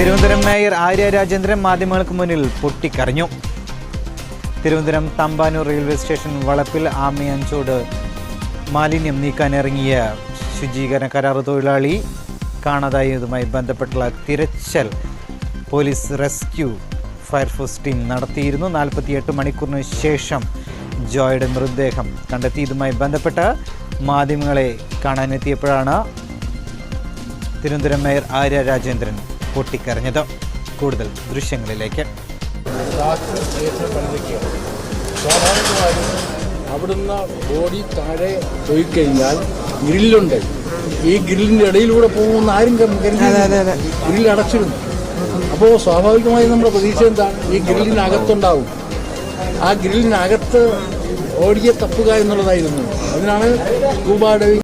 Thiruvananthapuram mayor Arya Rajendran മാധ്യമങ്ങൾക്ക് മുന്നിൽ പൊട്ടിക്കരഞ്ഞു. തിരുവനന്തപുരം തമ്പാനൂർ റെയിൽവേ സ്റ്റേഷൻ വളപ്പിൽ ആമയഞ്ചോട് മാലിന്യം നീക്കാനിറങ്ങിയ ശുചീകരണ കരാർ തൊഴിലാളി കാണാതായതുമായി ബന്ധപ്പെട്ടുള്ള തിരച്ചിൽ പോലീസ് റെസ്ക്യൂ ഫയർഫോഴ്സ് ടീം നടത്തിയിരുന്നു. 48 മണിക്കൂറിന് ശേഷം ജോയുടെ മൃതദേഹം കണ്ടെത്തിയതുമായി ബന്ധപ്പെട്ട് മാധ്യമങ്ങളെ കാണാനെത്തിയപ്പോഴാണ് തിരുവനന്തപുരം മേയർ ആര്യ രാജേന്ദ്രൻ പൊട്ടിക്കരഞ്ഞത്. കൂടുതൽ ദൃശ്യങ്ങളിലേക്ക്. സ്വാഭാവികമായും അവിടുന്ന് ബോഡി താഴെ പോയി കഴിഞ്ഞാൽ ഗ്രില്ലുണ്ട്. ഈ ഗ്രില്ലിൻ്റെ ഇടയിലൂടെ പോകുന്ന ആരും ഗ്രില്ല് അടച്ചിടുന്നു. അപ്പോൾ സ്വാഭാവികമായും നമ്മുടെ പ്രതീക്ഷ എന്താണ്? ഈ ഗ്രില്ലിനകത്തുണ്ടാവും. ആ ഗ്രില്ലിനകത്ത് ബോഡിയെ തപ്പുക എന്നുള്ളതായിരുന്നു. അതിനാണ് സ്കൂബ ഡൈവിംഗ്